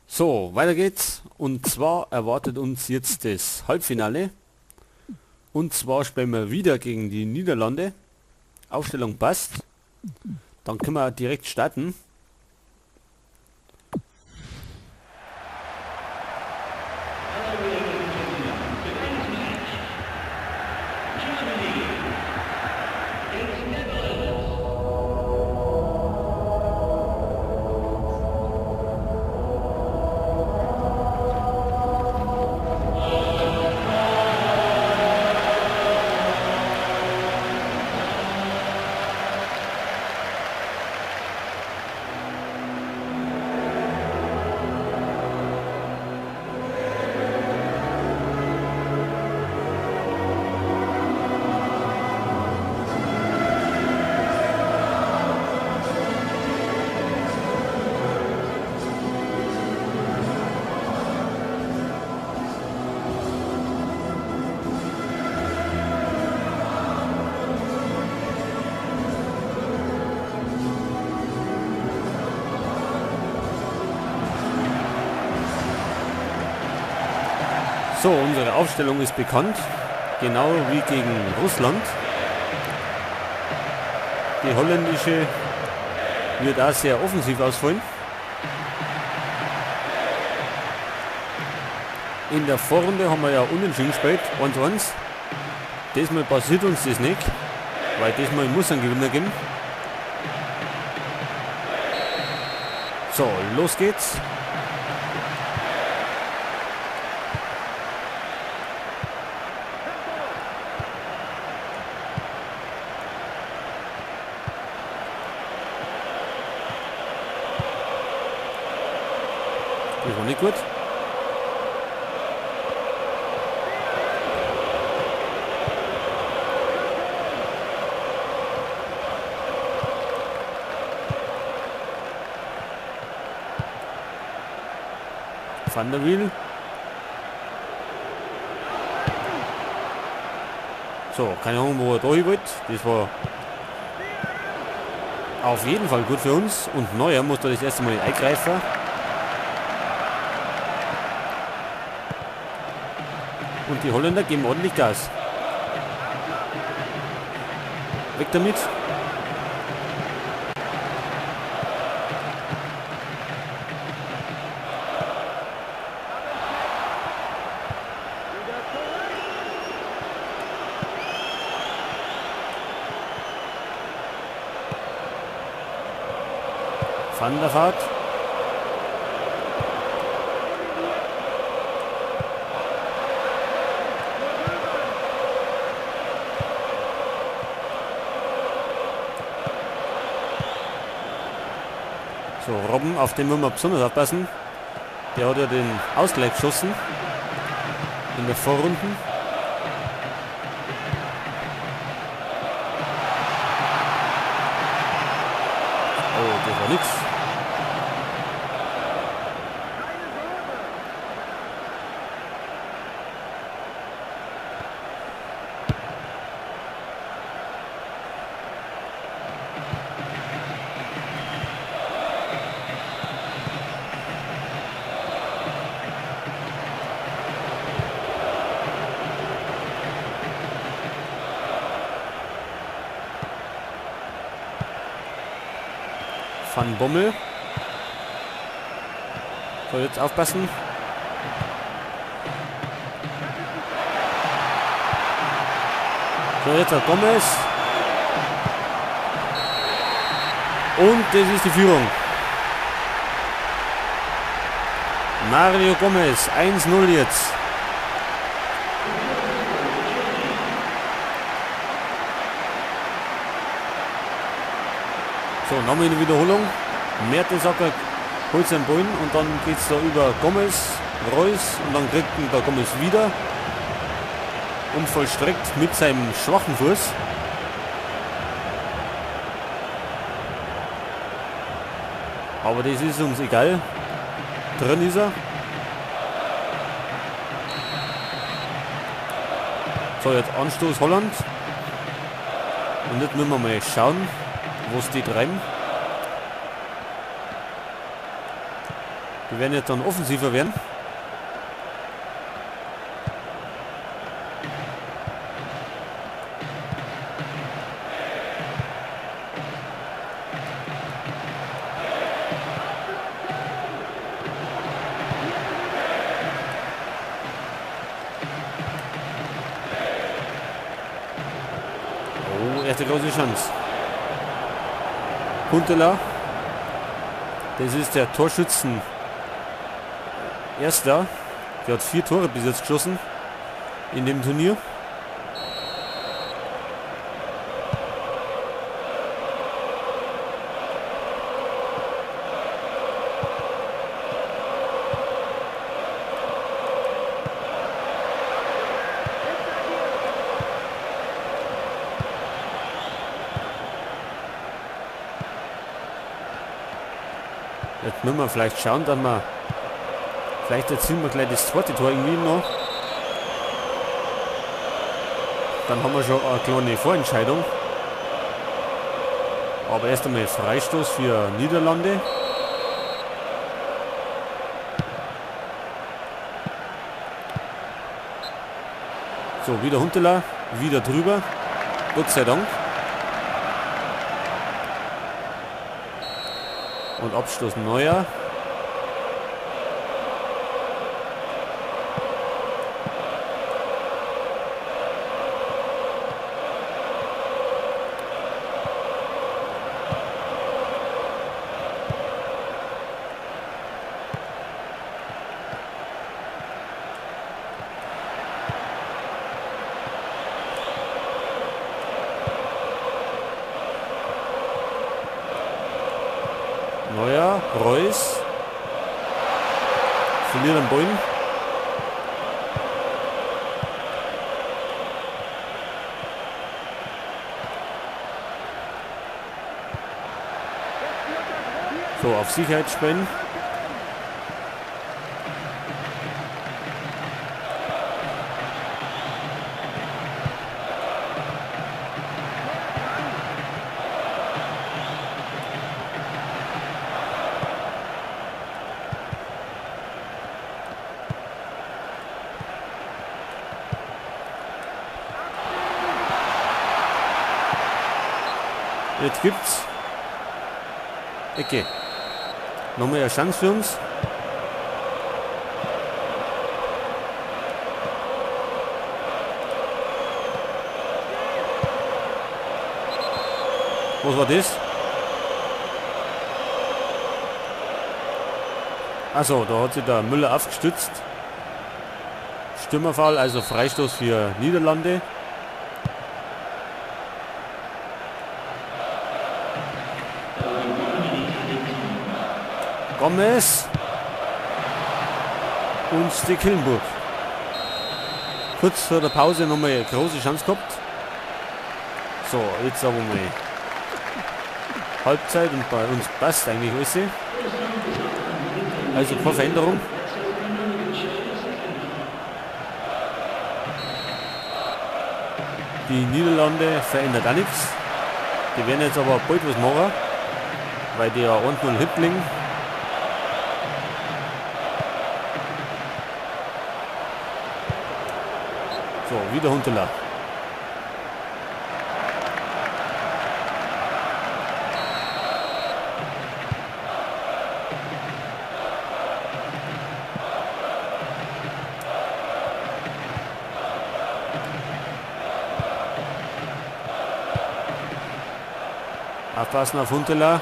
So, weiter geht's. Und zwar erwartet uns jetzt das Halbfinale. Und zwar spielen wir wieder gegen die Niederlande. Aufstellung passt. Dann können wir direkt starten. So, unsere Aufstellung ist bekannt, genau wie gegen Russland. Die holländische wird auch sehr offensiv ausfallen. In der Vorrunde haben wir ja unentschieden gespielt, 1:1. Diesmal passiert uns das nicht, weil diesmal muss ein Gewinner geben. So, los geht's. Das war nicht gut. Van der Wiel. So, keine Ahnung, wo er da hin wollte. Das war auf jeden Fall gut für uns. Und Neuer muss da das erste Mal eingreifen. Und die Holländer geben ordentlich Gas. Weg damit. Van der Vaart. So, Robben, auf den müssen wir besonders aufpassen. Der hat ja den Ausgleich geschossen in der Vorrunden. Oh, das war nix. Van Bommel. So, jetzt aufpassen. So, jetzt hat Gomez. Und das ist die Führung. Mario Gomez, 1:0 jetzt. So, nochmal eine Wiederholung. Mertesacker holt seinen Ball und dann geht es da über Gomez, Reus und dann kriegt ihn der Gomez wieder und vollstreckt mit seinem schwachen Fuß. Aber das ist uns egal. Drin ist er. So, jetzt Anstoß Holland. Und jetzt müssen wir mal schauen, wo es die treiben. Die werden jetzt dann offensiver werden. Oh, erste große Chance. Huntelaar. Das ist der Torschützen. Erster. Der hat 4 Tore bis jetzt geschossen in dem Turnier. Jetzt müssen wir vielleicht schauen, dass wir vielleicht erzielen wir gleich das zweite Tor irgendwie noch. Dann haben wir schon eine kleine Vorentscheidung. Aber erst einmal Freistoß für Niederlande. So, wieder Huntelaar, wieder drüber. Gott sei Dank. Und Abstoß Neuer. Neuer, Reus. Verliert den Ball. So, auf Sicherheit spielen. Jetzt gibt's Ecke. Nochmal eine Chance für uns. Was war das? Also, da hat sich der Müller aufgestützt. Stürmerfoul, also Freistoß für Niederlande. Gomez und Stekelenburg. Kurz vor der Pause nochmal eine große Chance gehabt. So, jetzt aber mal Halbzeit und bei uns passt eigentlich alles. Also keine Veränderung. Die Niederlande verändert auch nichts. Die werden jetzt aber bald was machen, weil die ja 1-0 Hippling. So, wieder Huntelaar. Aufpassen auf Huntelaar.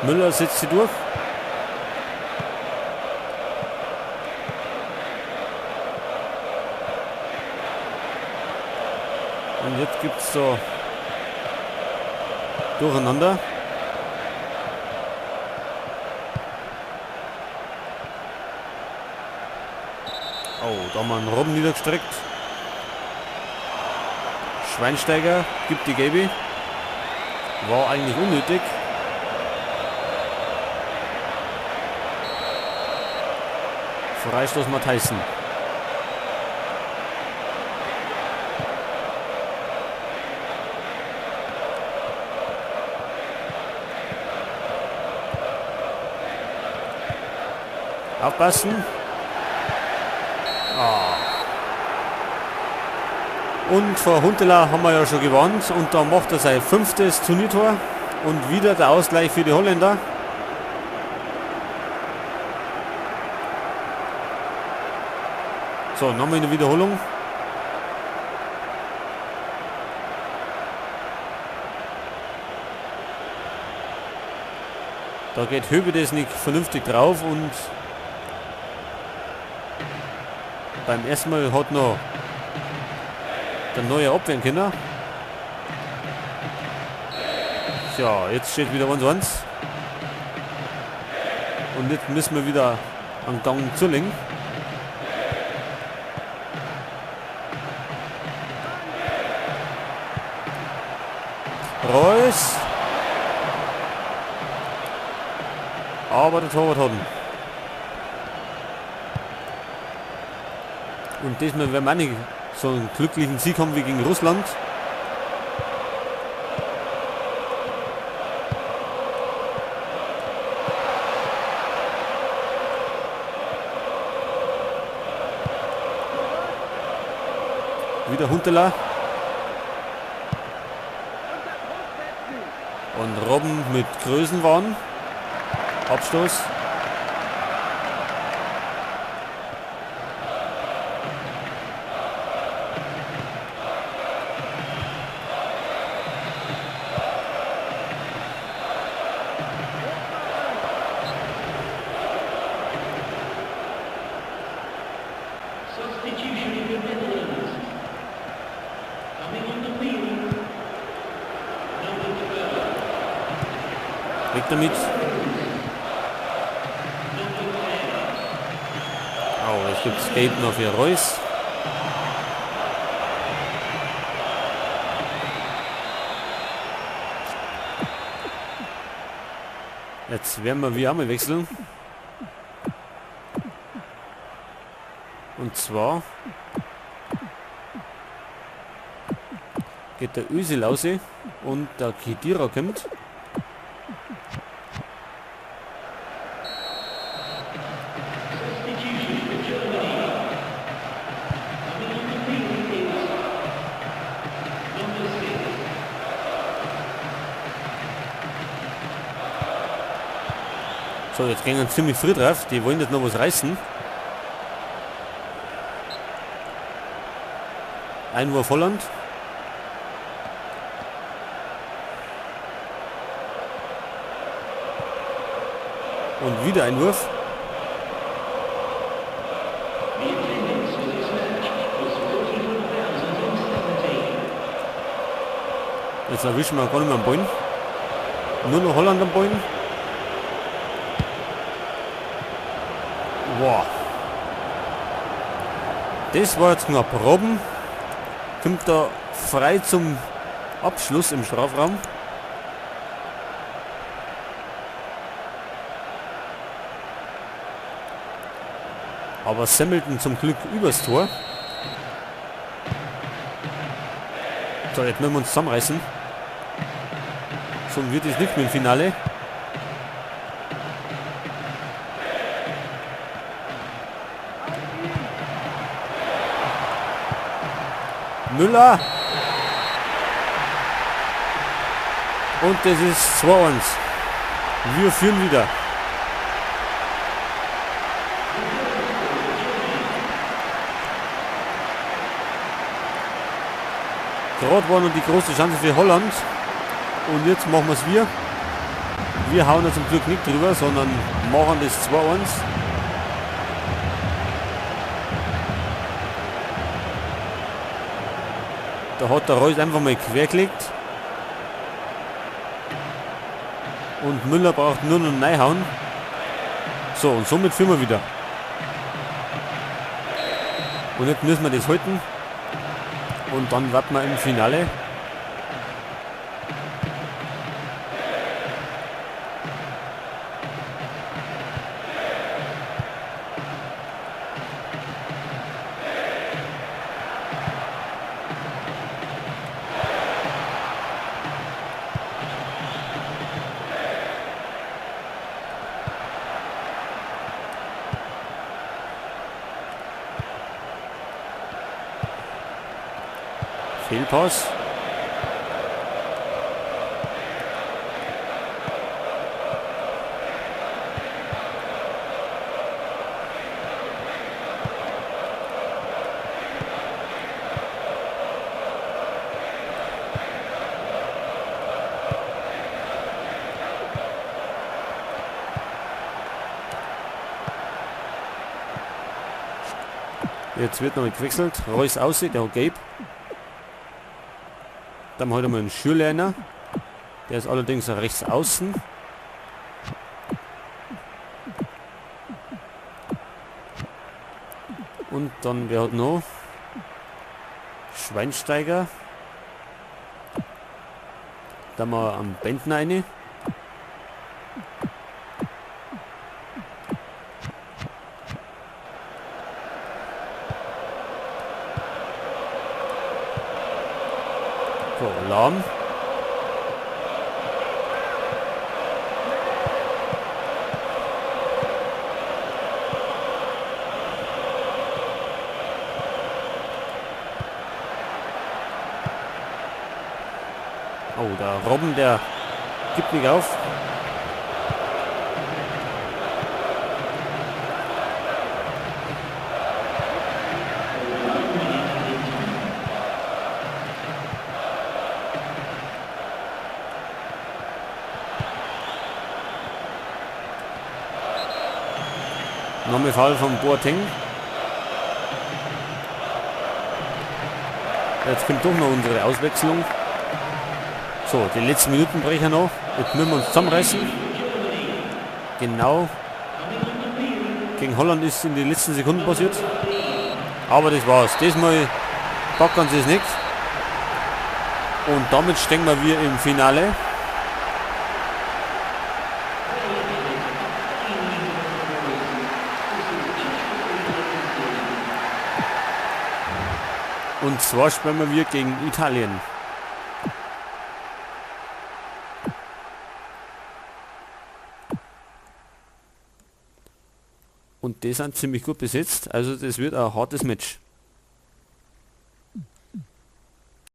Müller setzt sie durch. Und jetzt gibt es so Durcheinander. Oh, da haben wir einen Robben niedergestreckt. Schweinsteiger gibt die Gelbe. War eigentlich unnötig. Freistoß Matthijssen. Aufpassen. Und vor Huntelaar haben wir ja schon gewarnt und da macht er sein 5. Turniertor und wieder der Ausgleich für die Holländer. So, nochmal eine Wiederholung. Da geht Hövedes nicht vernünftig drauf und beim ersten Mal hat noch der neue Abwehrkenner. Ja, jetzt steht wieder 1-1. Und jetzt müssen wir wieder an Gang zulegen. Reus. Aber der Torwart hat ihn. Und diesmal werden wir nicht so einen glücklichen Sieg haben wie gegen Russland. Wieder Huntelaar. Und Robben mit Größenwahn. Abstoß. Weg damit. Oh, es gibt Skaten noch für Reus. Jetzt werden wir wieder einmal wechseln. Und zwar geht der Özil raus und der Khedira kommt. So, jetzt gehen wir ziemlich früh drauf. Die wollen jetzt noch was reißen. Einwurf Holland. Und wieder Einwurf. Jetzt erwischen wir gar nicht mehr am Ballen. Nur noch Holland am Ballen. Wow. Das war jetzt knapp. Robben kommt da frei zum Abschluss im Strafraum. Aber Semmelston zum Glück übers Tor. So, jetzt müssen wir uns zusammenreißen. So wird es nicht mehr im Finale. Müller. Und das ist 2-1. Wir führen wieder. Gerade war noch die große Chance für Holland. Und jetzt machen wir es wir. Wir hauen ja zum Glück nicht drüber, sondern machen das 2-1. Da hat der Reus einfach mal quergelegt. Und Müller braucht nur noch reinhauen. So, und somit führen wir wieder. Und jetzt müssen wir das halten. Und dann warten wir im Finale. Fehlpass. Jetzt wird noch gewechselt. Reus aussieht, der Gabe. Dann haben wir heute einen Schürleiner. Der ist allerdings rechts außen. Und dann, wer hat noch? Schweinsteiger. Dann mal am Bentner eine. So, Alarm. Oh, der Robben, der gibt nicht auf. Nochmal Fall von Boateng. Jetzt kommt doch noch unsere Auswechslung. So, die letzten Minuten brechen noch. Jetzt müssen wir uns zusammenreißen. Genau. Gegen Holland ist in den letzten Sekunden passiert. Aber das war's. Diesmal packen sie es nicht. Und damit stehen wir im Finale. Und zwar spielen wir gegen Italien. Und die sind ziemlich gut besetzt. Also das wird ein hartes Match.